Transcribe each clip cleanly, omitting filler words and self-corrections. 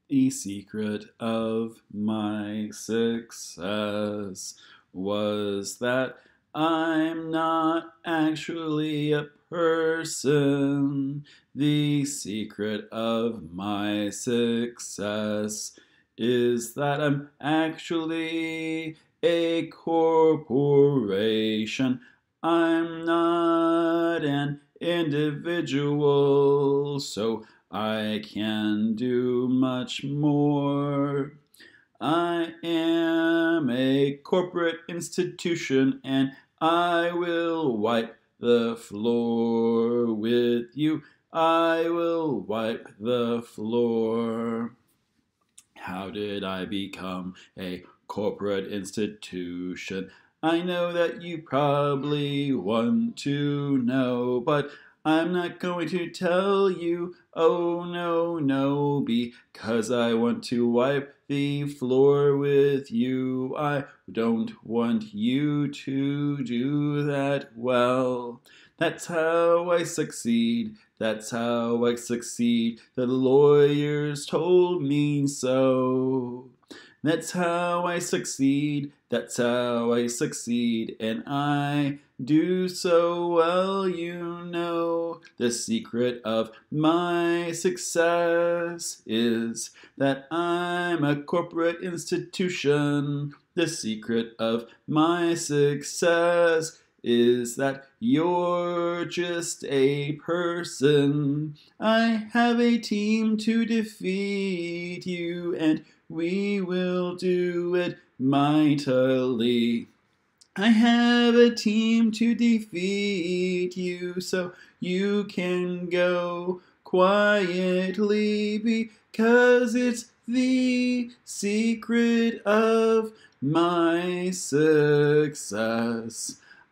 The secret of my success was that I'm not actually a person. The secret of my success is that I'm actually a corporation. I'm not an individual, so I can do much more. I am a corporate institution and I will wipe the floor with you. I will wipe the floor. How did I become a corporate institution? I know that you probably want to know, but I'm not going to tell you. Oh no, no, because I want to wipe the floor with you. I don't want you to do that well. That's how I succeed. That's how I succeed. The lawyers told me so. That's how I succeed. That's how I succeed. And I do so well, you know. The secret of my success is that I'm a corporate institution. The secret of my success is that you're just a person. I have a team to defeat you, and we will do it mightily. I have a team to defeat you, so you can go quietly, because it's the secret of my success.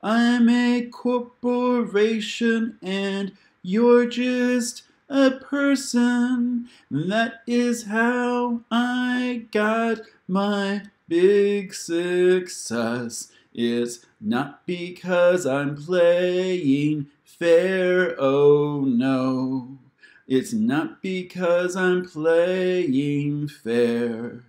I'm a corporation and you're just a person. That is how I got my big success. It's not because I'm playing fair, oh no. It's not because I'm playing fair.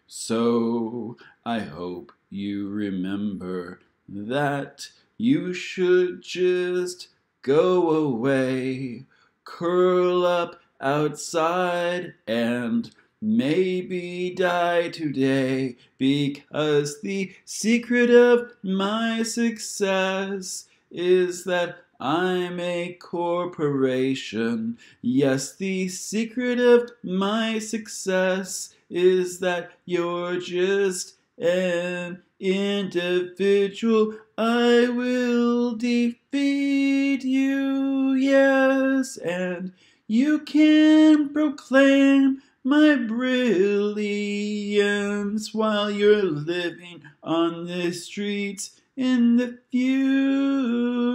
So I hope you remember that you should just go away, curl up outside, and maybe die today, because the secret of my success is that I'm a corporation. Yes, the secret of my success is that you're just an individual. I will defeat you, yes, and you can proclaim my brilliance while you're living on the streets in the future.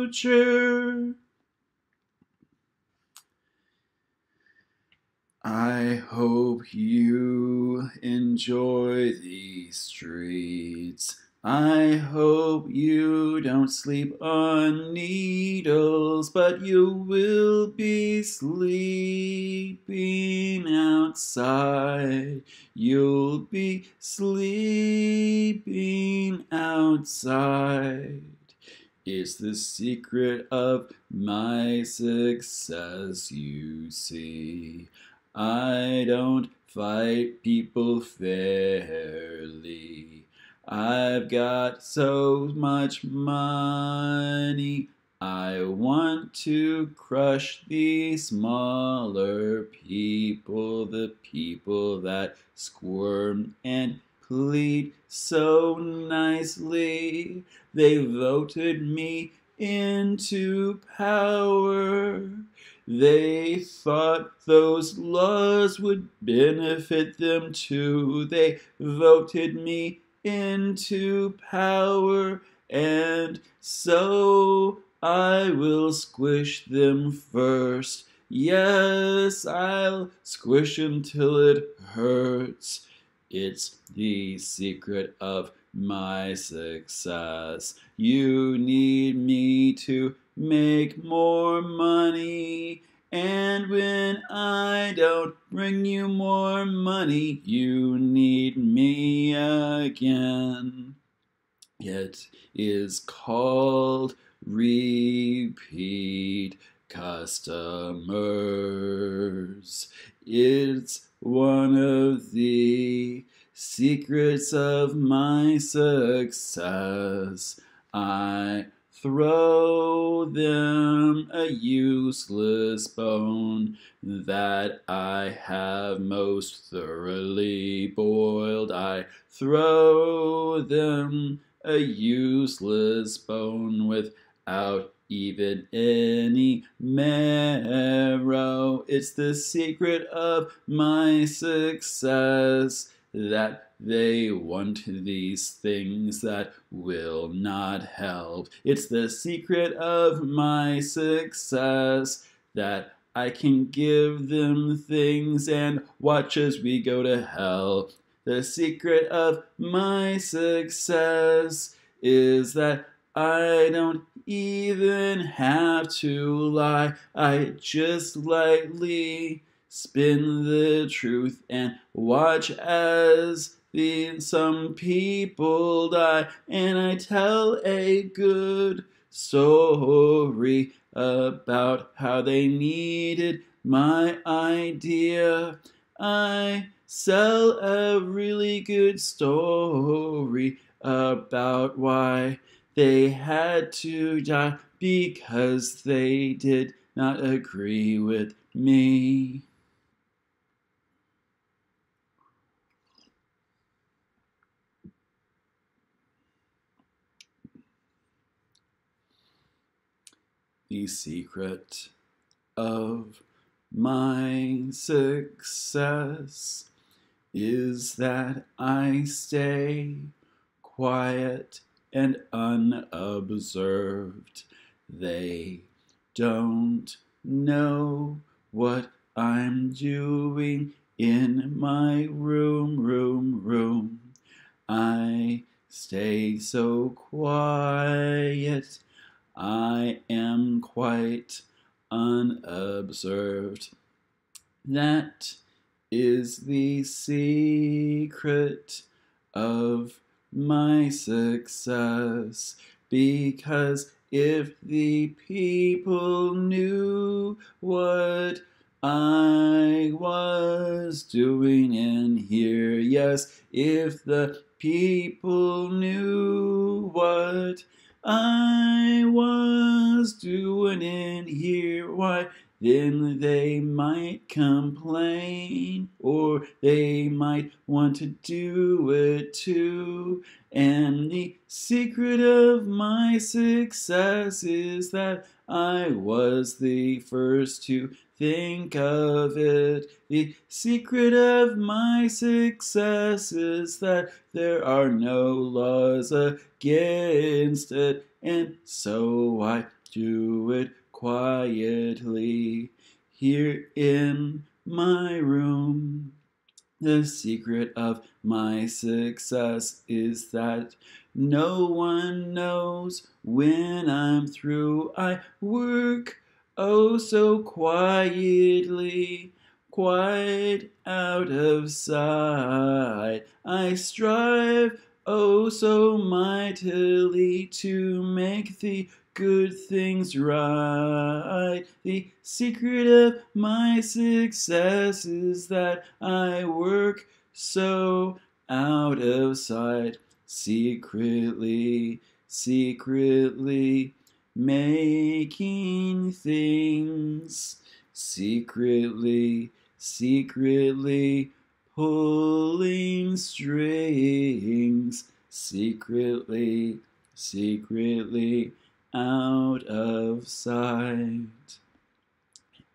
I hope you enjoy the streets. I hope you don't sleep on needles, but you will be sleeping outside. You'll be sleeping outside. It's the secret of my success, you see. I don't fight people fairly. I've got so much money. I want to crush the smaller people, the people that squirm and plead so nicely. They voted me into power. They thought those laws would benefit them too. They voted me into power, and so I will squish them first. Yes, I'll squish 'em till it hurts. It's the secret of my success. You need me to make more money, And when I don't bring you more money, you need me again. It is called repeat customers. It's one of the secrets of my success. I throw them a useless bone that I have most thoroughly boiled. I throw them a useless bone without even any marrow. It's the secret of my success that they want these things that will not help. It's the secret of my success that I can give them things and watch as we go to hell. The secret of my success is that I don't even have to lie. I just lightly spin the truth and watch as some people die. And I tell a good story about how they needed my idea. I sell a really good story about why they had to die because they did not agree with me. The secret of my success is that I stay quiet and unobserved. They don't know what I'm doing in my room. I stay so quiet. I am quite unobserved. That is the secret of my success. Because if the people knew what I was doing in here, yes, if the people knew what I was doing in here, why, then they might complain, or they might want to do it too. And the secret of my success is that I was the first to think of it. The secret of my success is that there are no laws against it, and so I do it quietly here in my room. The secret of my success is that no one knows when I'm through. I work oh so quietly, quite out of sight. I strive oh so mightily to make the good things right. The secret of my success is that I work so out of sight, secretly, making things, secretly pulling strings, secretly out of sight.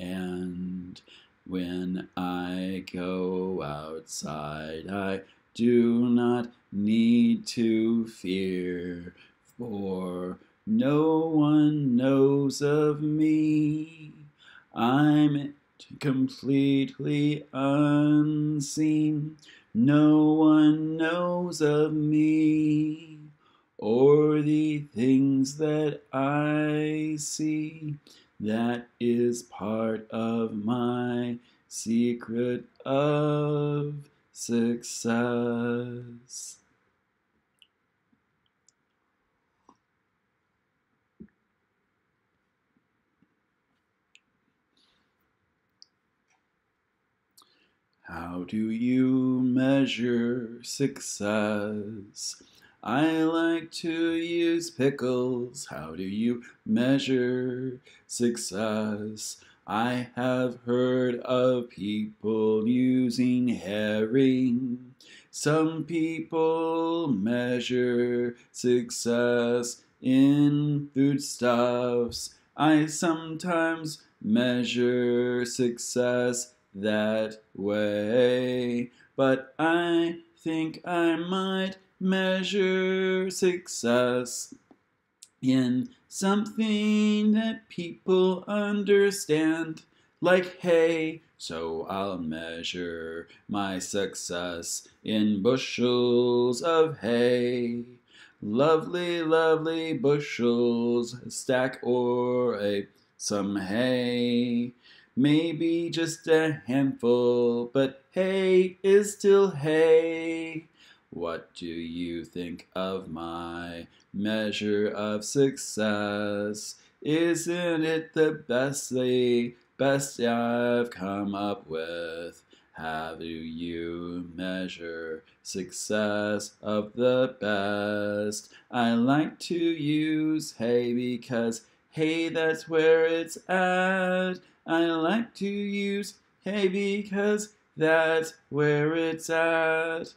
And when I go outside, I do not need to fear, for no one knows of me. I'm completely unseen. No one knows of me or the things that I see. That is part of my secret of success. How do you measure success? I like to use pickles. How do you measure success? I have heard of people using herring. Some people measure success in foodstuffs. I sometimes measure success that way, but I think I might measure success in something that people understand, like hay. So I'll measure my success in bushels of hay. Lovely, lovely bushels, stack or some hay. Maybe just a handful, but hay is still hay. What do you think of my measure of success? Isn't it the best I've come up with? How do you measure success of the best? I like to use hay because hey, that's where it's at. I like to use hay because that's where it's at.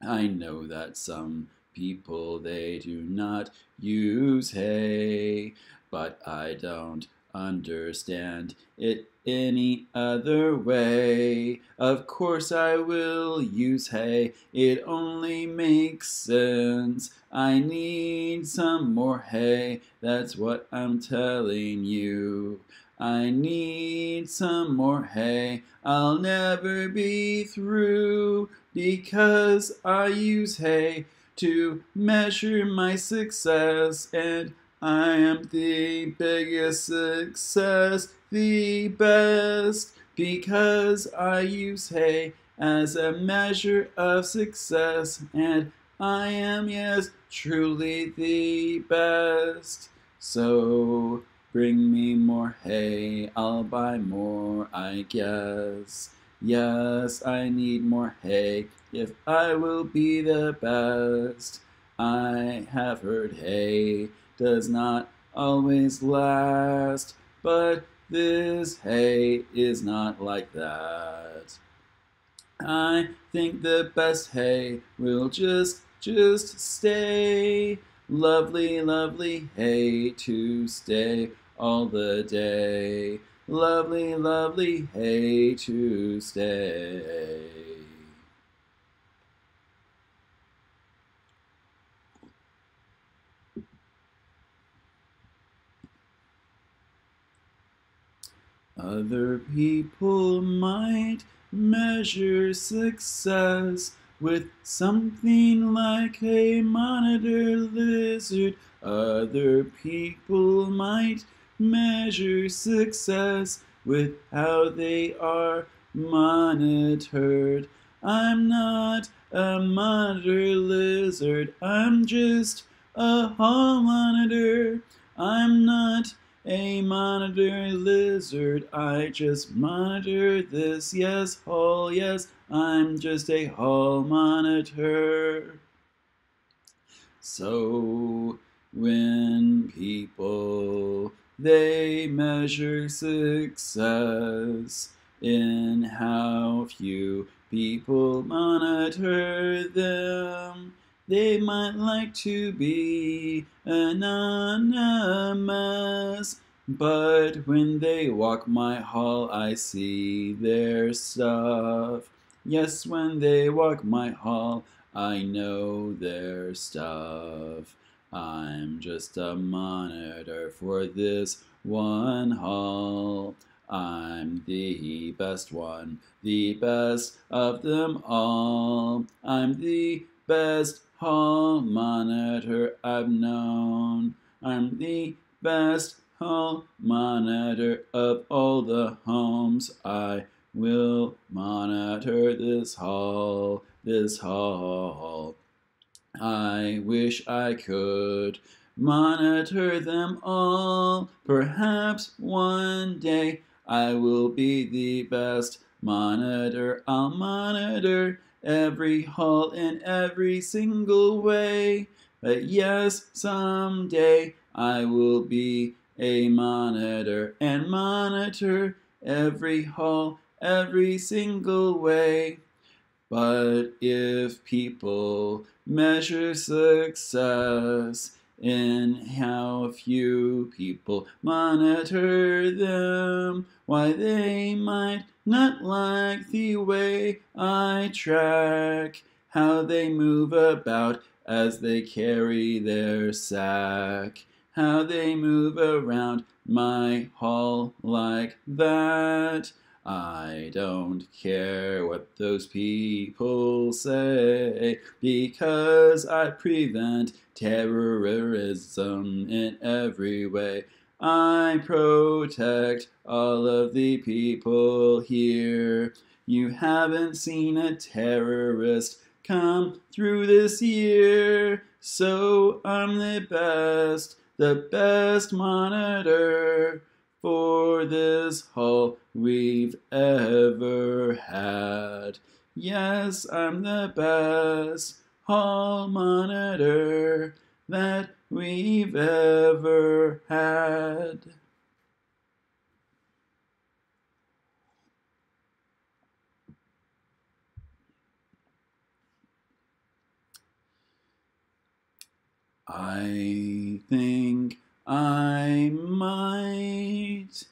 I know that some people they do not use hay, but I don't understand it any other way. Of course I will use hay, it only makes sense. I need some more hay, that's what I'm telling you. I need some more hay, I'll never be through, because I use hay to measure my success, and I am the biggest success, the best, because I use hay as a measure of success, and I am, yes, truly the best. So bring me more hay, I'll buy more, I guess. Yes, I need more hay if I will be the best. I have heard hay does not always last, but this hay is not like that. I think the best hay will just stay. Lovely, lovely hay to stay all the day. Lovely, lovely hay to stay. Other people might measure success with something like a monitor lizard. Other people might measure success with how they are monitored. I'm not a monitor lizard, I'm just a hall monitor. I'm not a monitor lizard, I just monitor this, yes, hall, yes, I'm just a hall monitor. So when people they measure success in how few people monitor them, they might like to be anonymous, but when they walk my hall I see their stuff. Yes, when they walk my hall I know their stuff. I'm just a monitor for this one hall. I'm the best one, the best of them all. I'm the best hall monitor I've known. I'm the best hall monitor of all the homes. I will monitor this hall, this hall. I wish I could monitor them all. Perhaps one day I will be the best monitor. I'll monitor every hall in every single way. But yes, someday I will be a monitor and monitor every hall every single way. But if people measure success in how few people monitor them, why they might not like the way I track how they move about as they carry their sack, how they move around my hall like that. I don't care what those people say, because I prevent terrorism in every way. I protect all of the people here. You haven't seen a terrorist come through this year, so I'm the best monitor for this hall we've ever had. Yes, I'm the best hall monitor that we've ever had. I think I might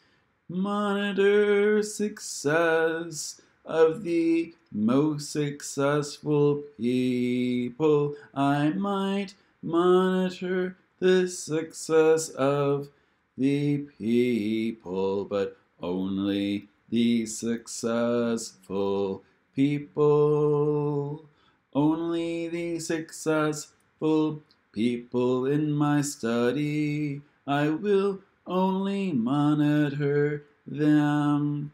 monitor success of the most successful people. I might monitor the success of the people, but only the successful people. Only the successful people in my study. I will only monitor them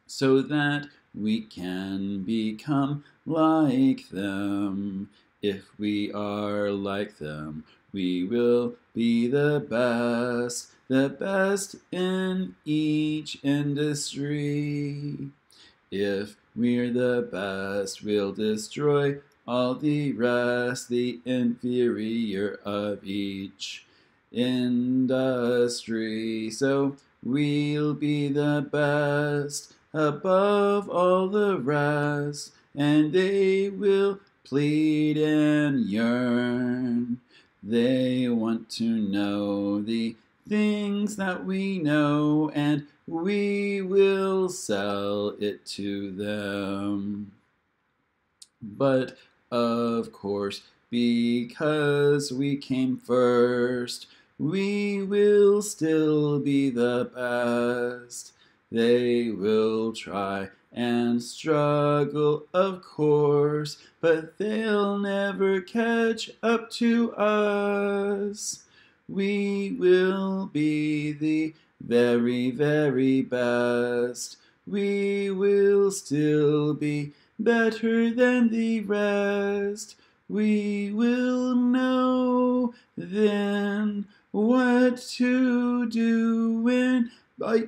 so that we can become like them. If we are like them, we will be the best in each industry. If we're the best, we'll destroy all the rest, the inferior of each industry. So we'll be the best above all the rest, and they will plead and yearn. They want to know the things that we know, and we will sell it to them. But of course, because we came first, we will still be the best. They will try and struggle, of course, but they'll never catch up to us. We will be the very, very best. We will still be better than the rest. We will know then what to do when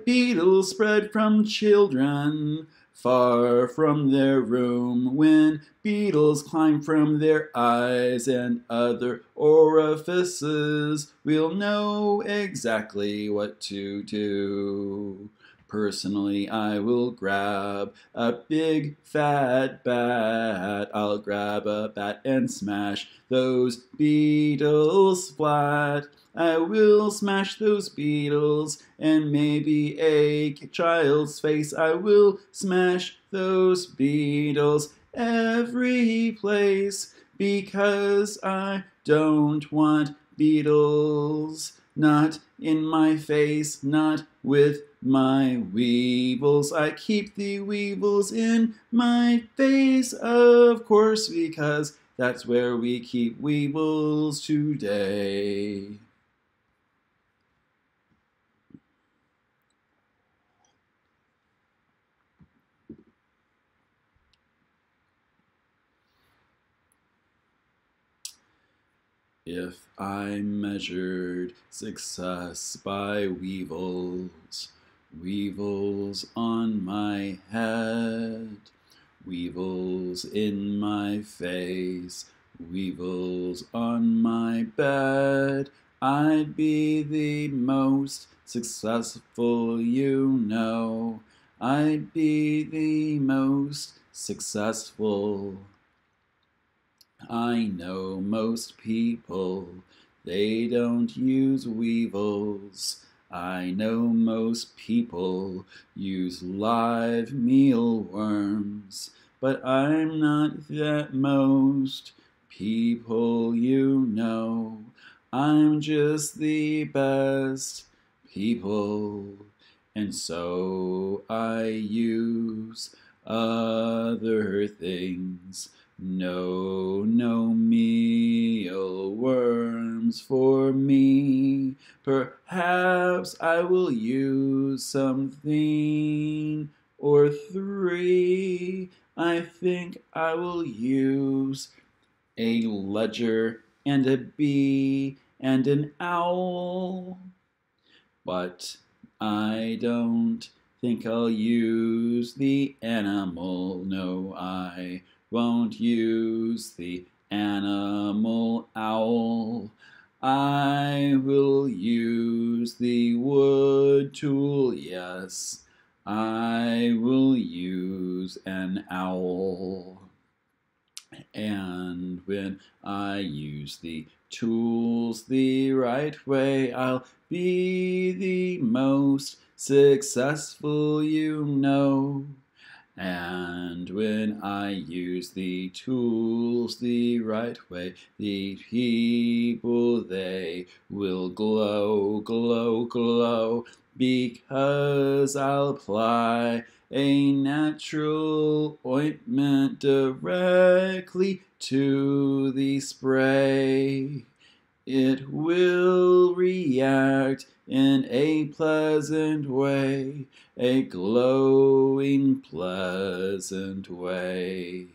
beetles spread from children far from their room, when beetles climb from their eyes and other orifices. We'll know exactly what to do. Personally, I will grab a big fat bat. I'll grab a bat and smash those beetles flat. I will smash those beetles and maybe a child's face. I will smash those beetles every place, because I don't want beetles. Not in my face, not with my weevils. I keep the weevils in my face, of course, because that's where we keep weevils today. If I measured success by weevils, weevils on my head, weevils in my face, weevils on my bed, I'd be the most successful you know. I'd be the most successful. I know most people, they don't use weevils. I know most people use live mealworms, but I'm not that most people you know. I'm just the best people, and so I use other things. No, no mealworms for me. Perhaps I will use something or three. I think I will use a ledger and a bee and an owl. But I don't think I'll use the animal. No, I won't use the animal owl. I will use the wood tool, yes. I will use an owl. And when I use the tools the right way, I'll be the most successful you know. And when I use the tools the right way, the people, they will glow, glow, glow, because I'll apply a natural ointment directly to the spray. It will react in a pleasant way, a glowing, pleasant way.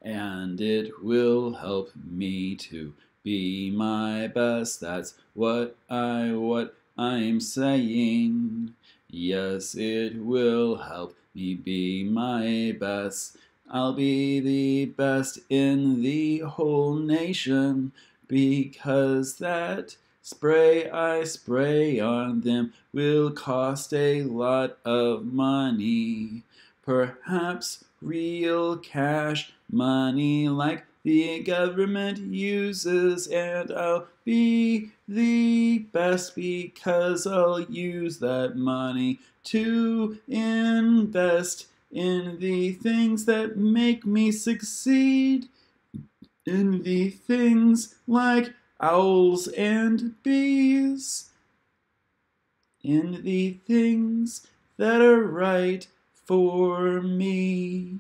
And it will help me to be my best. That's what I'm saying. Yes, it will help me be my best. I'll be the best in the whole nation, because that spray I spray on them will cost a lot of money. Perhaps real cash money like the government uses, and I'll be the best because I'll use that money to invest in the things that make me succeed, in the things like owls and bees, in the things that are right for me.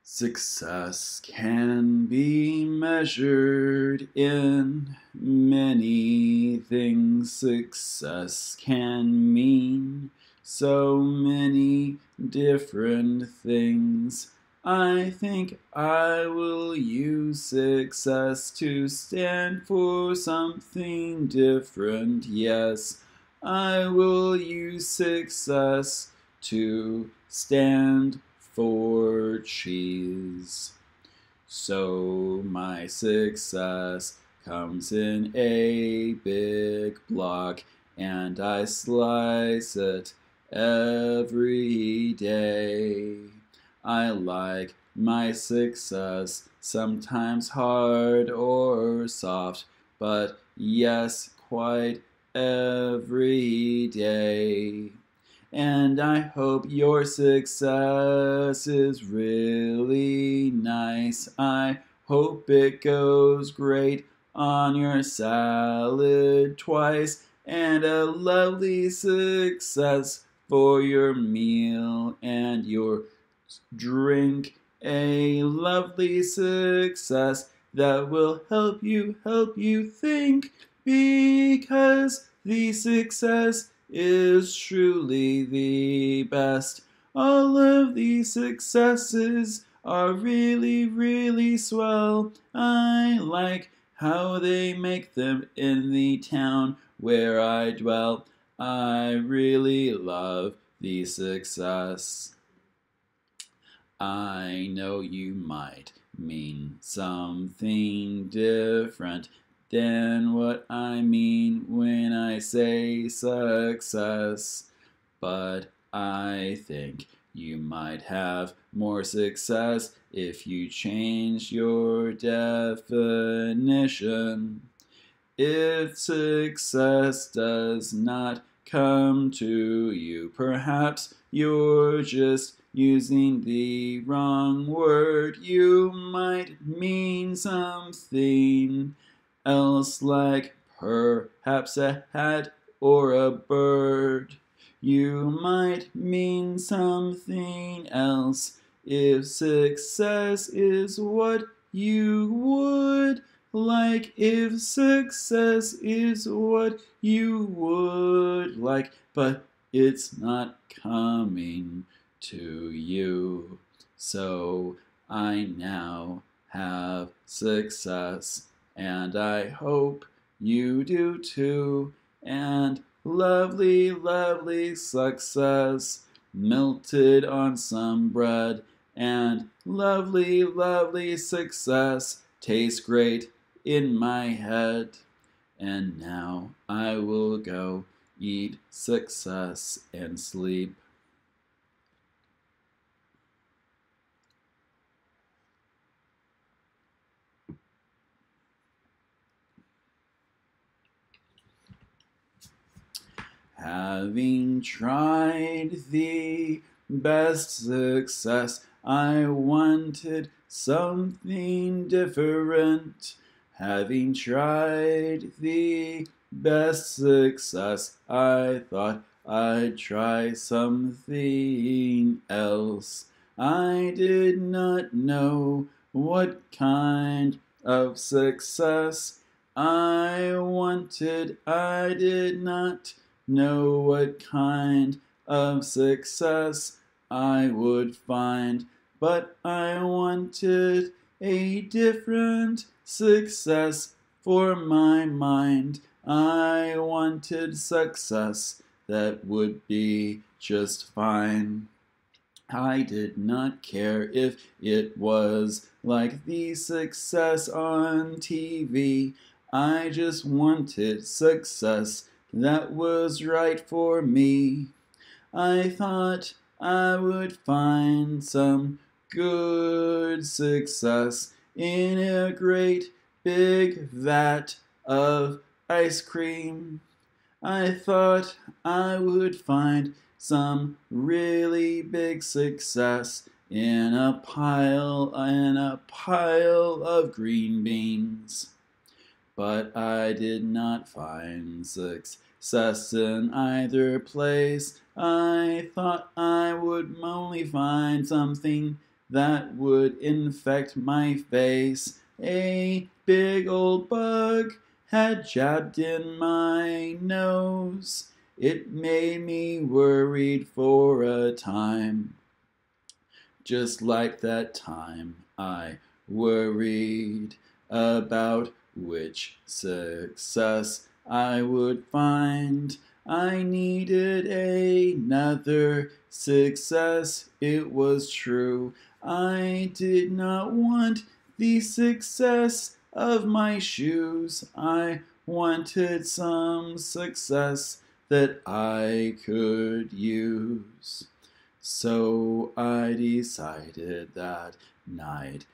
Success can be measured in many things. Success can mean so many different things. I think I will use success to stand for something different. Yes, I will use success to stand for cheese. So my success comes in a big block, and I slice it every day. I like my success sometimes hard or soft, but yes, quite every day. And I hope your success is really nice. I hope it goes great on your salad twice, and a lovely success for your meal and your drink. A lovely success that will help you think, because the success is truly the best. All of these successes are really, really swell. I like how they make them in the town where I dwell. I really love the success. I know you might mean something different than what I mean when I say success, but I think you might have more success if you change your definition. If success does not come to you, perhaps you're just using the wrong word. You might mean something else, like perhaps a hat or a bird. You might mean something else if success is what you would like, if success is what you would like, but it's not coming to you. So I now have success, and I hope you do too. And lovely, lovely success melted on some bread, and lovely, lovely success tastes great in my head. And now I will go eat success and sleep. Having tried the best success, I wanted something different. Having tried the best success, I thought I'd try something else. I did not know what kind of success I wanted. I did not know what kind of success I would find, but I wanted a different success for my mind. I wanted success that would be just fine. I did not care if it was like the success on TV. I just wanted success that was right for me. I thought I would find some good success in a great big vat of ice cream. I thought I would find some really big success in a pile of green beans. But I did not find success in either place. I thought I would only find something that would infect my face. A big old bug had jabbed in my nose. It made me worried for a time, just like that time I worried about which success I would find. I needed another success, it was true. I did not want the success of my shoes. I wanted some success that I could use. So I decided that night,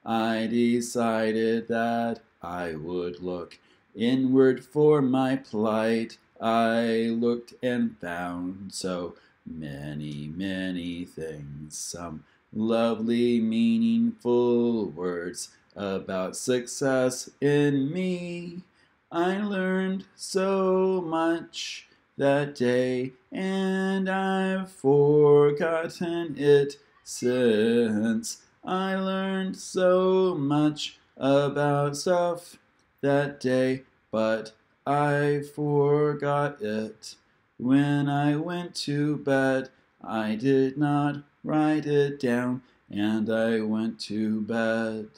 I decided that I would look inward for my plight. I looked and found so many, many things, some lovely, meaningful words about success in me. I learned so much that day, and I've forgotten it since. I learned so much about stuff that day, but I forgot it. When I went to bed, I did not write it down, and I went to bed.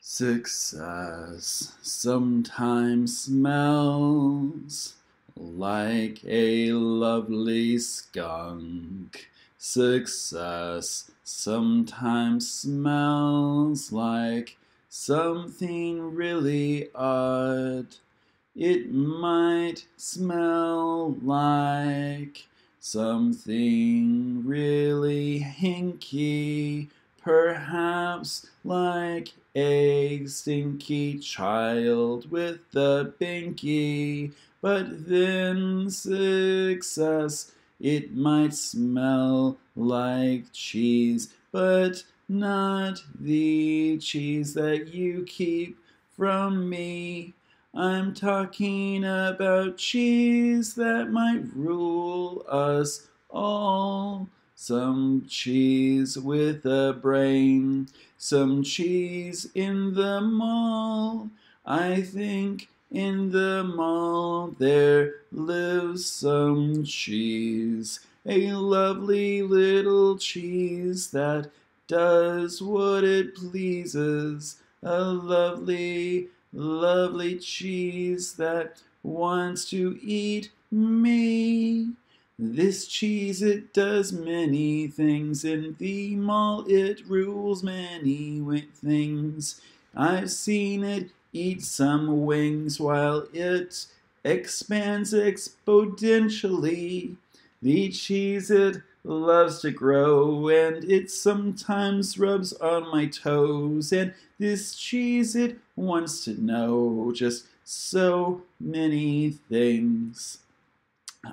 Success sometimes smells like a lovely skunk. Success sometimes smells like something really odd. It might smell like something really hinky, perhaps like a stinky child with a binky. But then success, it might smell like cheese, but not the cheese that you keep from me. I'm talking about cheese that might rule us all. Some cheese with a brain, some cheese in the mall. I think in the mall there lives some cheese, a lovely little cheese that does what it pleases, a lovely cheese that wants to eat me. This cheese, it does many things. In the mall, it rules many things. I've seen it eat some wings while it expands exponentially. The cheese, it loves to grow, and it sometimes rubs on my toes. And this cheese, it wants to know just so many things.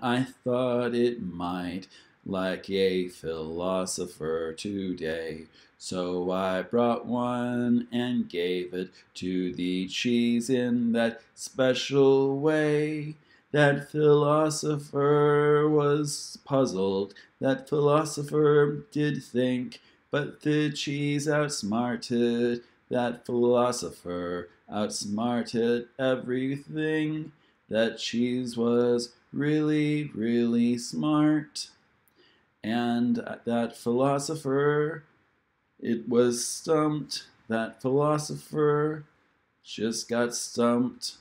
I thought it might like a philosopher today, so I brought one and gave it to the cheese in that special way. That philosopher was puzzled, that philosopher did think, but the cheese outsmarted that philosopher, outsmarted everything. That cheese was really smart. And that philosopher, it was stumped. That philosopher just got stumped.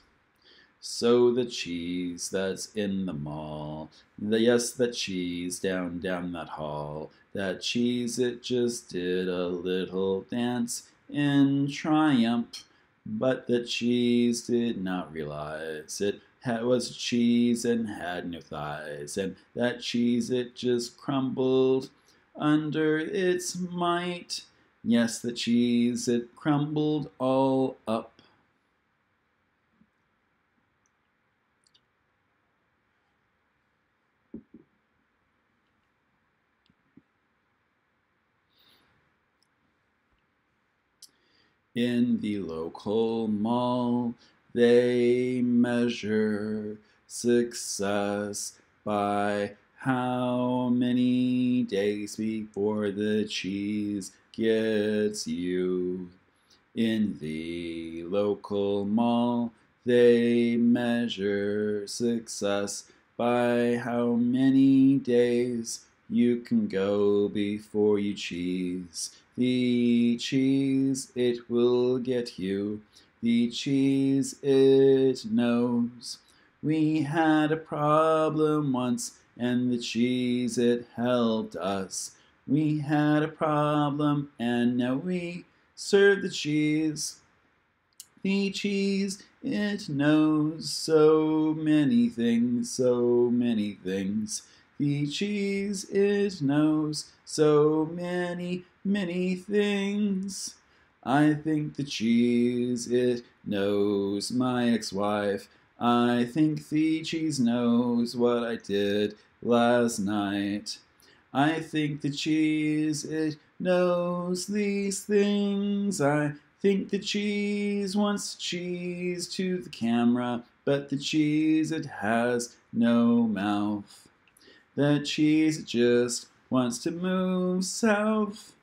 So the cheese that's in the mall, yes, that cheese down that hall, that cheese, it just did a little dance in triumph. But the cheese did not realize it was cheese and had no thighs, and that cheese, it just crumbled under its might. Yes, the cheese, it crumbled all up. In the local mall, they measure success by how many days before the cheese gets you. In the local mall, they measure success by how many days you can go before you cheese. The cheese, it will get you. The cheese, it knows. We had a problem once, and the cheese, it helped us. We had a problem, and now we serve the cheese. The cheese, it knows so many things, so many things. The cheese, it knows so many things. I think the cheese, it knows my ex-wife. I think the cheese knows what I did last night. I think the cheese, it knows these things. I think the cheese wants cheese to the camera, but the cheese, it has no mouth. The cheese just wants to move south.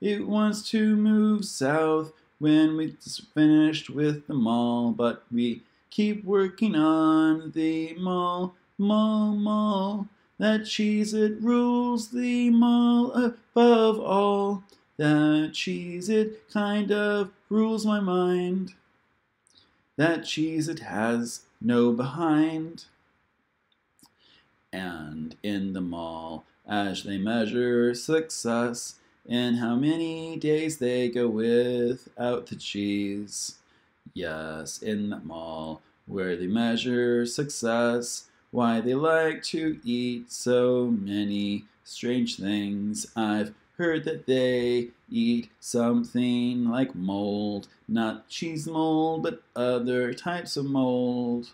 It wants to move south when we finished with the mall, but we keep working on the mall, mall, mall. That Cheez-It rules the mall above all. That Cheez-It kind of rules my mind. That Cheez-It has no behind. And in the mall, as they measure success in how many days they go without the cheese. Yes, in the mall, where they measure success, why they like to eat so many strange things. I've heard that they eat something like mold, not cheese mold, but other types of mold.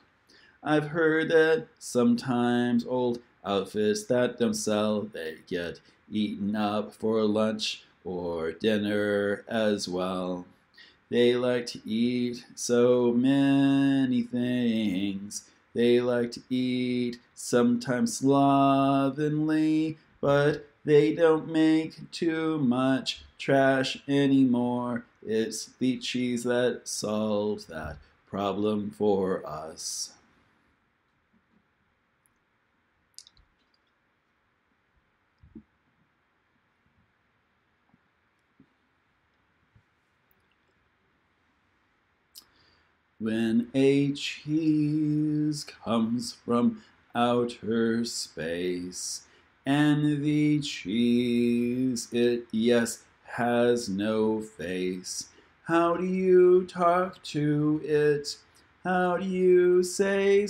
I've heard that sometimes old outfits that don't sell, they get eaten up for lunch or dinner as well. They like to eat so many things. They like to eat sometimes slovenly, but they don't make too much trash anymore. It's the cheese that solves that problem for us. When a cheese comes from outer space, and the cheese, it, yes, has no face, how do you talk to it? How do you say,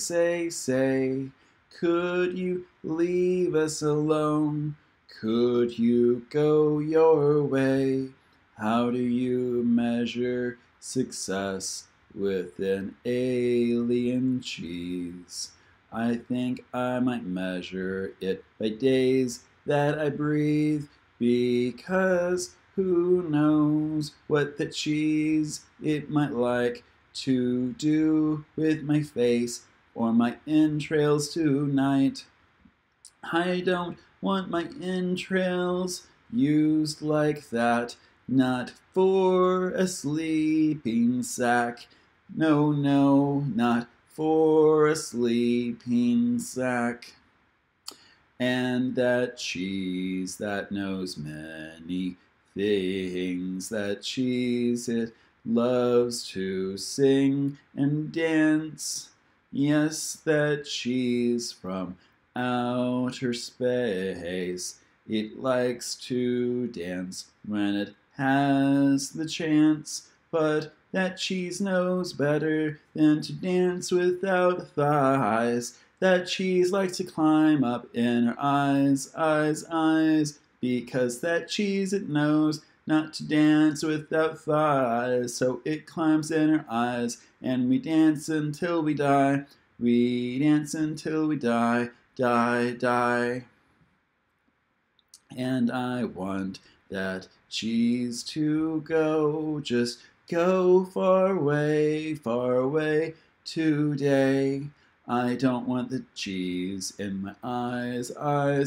could you leave us alone? Could you go your way? How do you measure success with an alien cheese? I think I might measure it by days that I breathe, because who knows what the cheese it might like to do with my face or my entrails tonight. I don't want my entrails used like that, not for a sleeping sack. No, no, not for a sleeping sack. And that cheese that knows many things, that cheese it loves to sing and dance. Yes, that cheese from outer space, it likes to dance when it has the chance, but that cheese knows better than to dance without thighs. That cheese likes to climb up in her eyes, because that cheese it knows not to dance without thighs, so it climbs in her eyes, and we dance until we die. We dance until we die, die. And I want that cheese to go, just go far away today. I don't want the cheese in my eyes. I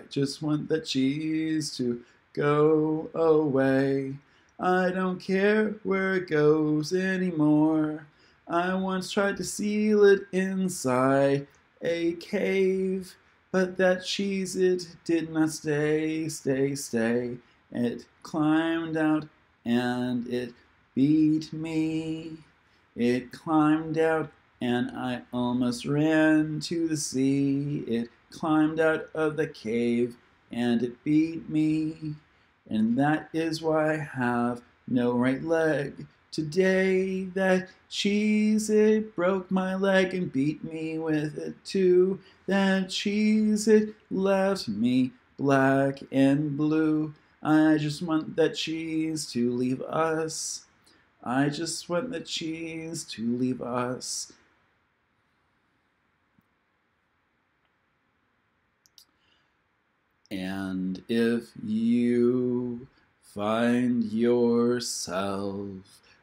just want the cheese to go away. I don't care where it goes anymore. I once tried to seal it inside a cave, but that cheese it did not stay. It climbed out and it beat me. It climbed out and I almost ran to the sea. It climbed out of the cave and it beat me. And that is why I have no right leg. Today that cheese it broke my leg and beat me with it too. That cheese it left me black and blue. I just want that cheese to leave us. I just want the cheese to leave us. And if you find yourself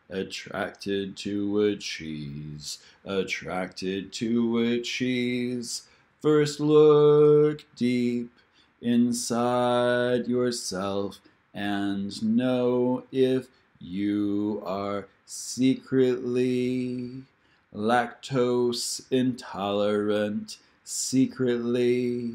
attracted to a cheese, first look deep inside yourself and know if You are secretly lactose intolerant, secretly,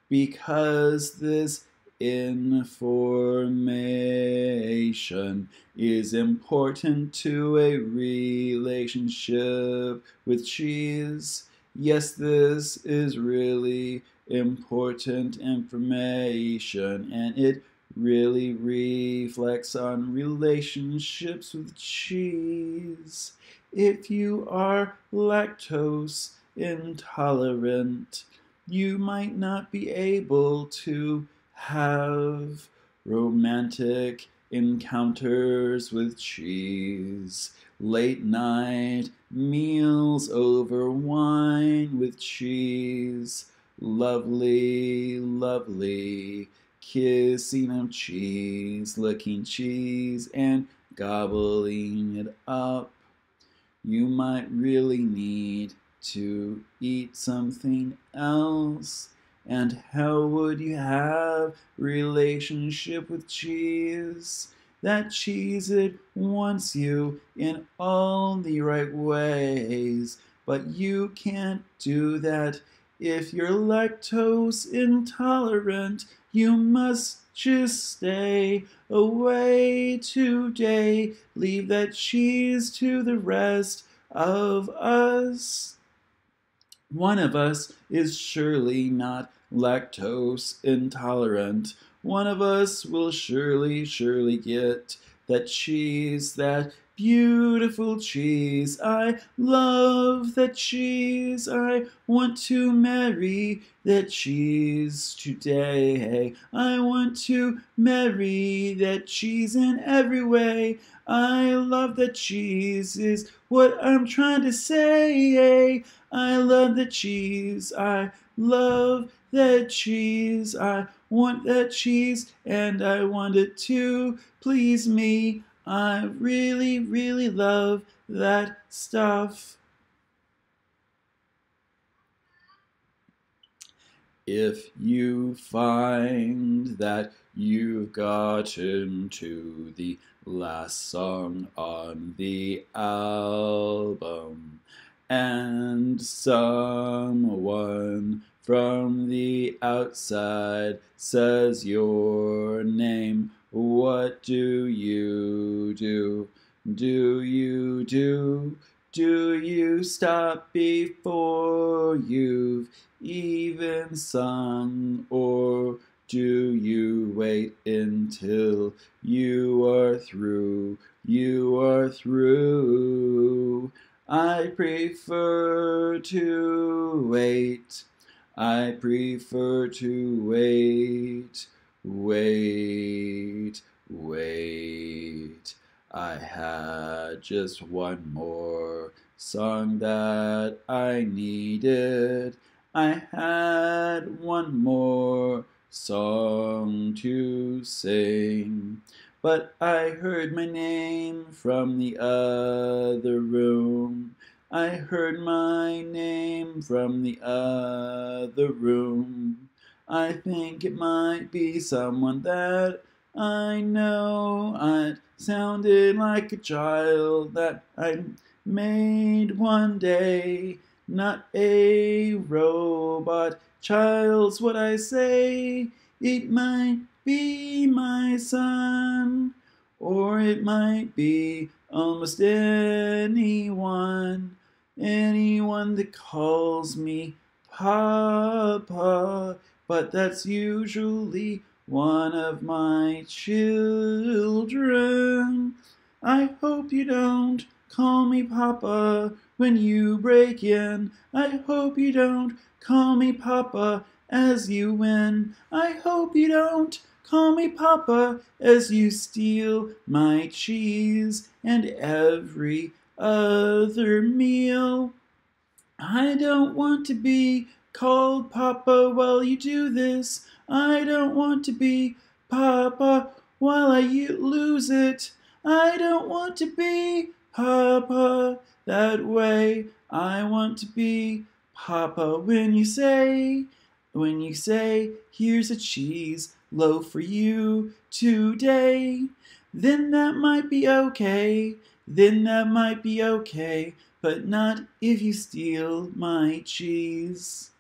because this information is important to a relationship with cheese. Yes, this is really important information, and it really reflects on relationships with cheese. If you are lactose intolerant, you might not be able to have romantic encounters with cheese, late night meals over wine with cheese, lovely, lovely kissing of cheese, licking cheese and gobbling it up. You might really need to eat something else. And how would you have relationship with cheese? That cheese, it wants you in all the right ways, but you can't do that if you're lactose intolerant. You must just stay away today. Leave that cheese to the rest of us. One of us is surely not lactose intolerant. One of us will surely get that cheese, that beautiful cheese. I love that cheese. I want to marry that cheese today. I want to marry that cheese in every way. I love that cheese is what I'm trying to say. I love the cheese. I love that cheese. I want that cheese, and I want it to please me. I really love that stuff. If you find that you've gotten to the last song on the album, and someone from the outside says your name, what do you do? Do you stop before you've even sung, or do you wait until you are through? You are through. I prefer to wait. I prefer to wait. Wait. I had just one more song that I needed. I had one more song to sing, but I heard my name from the other room. I heard my name from the other room. I think it might be someone that I know. It sounded like a child that I made one day. Not a robot child's what I say. It might be my son, or it might be almost anyone. Anyone that calls me Papa, but that's usually one of my children. I hope you don't call me Papa when you break in. I hope you don't call me Papa as you win. I hope you don't call me Papa as you steal my cheese and every other meal. I don't want to be called Papa while you do this. I don't want to be Papa while I lose it. I don't want to be Papa that way. I want to be Papa when you say, here's a cheese, low for you today, then that might be okay. Then that might be okay, but not if you steal my cheese.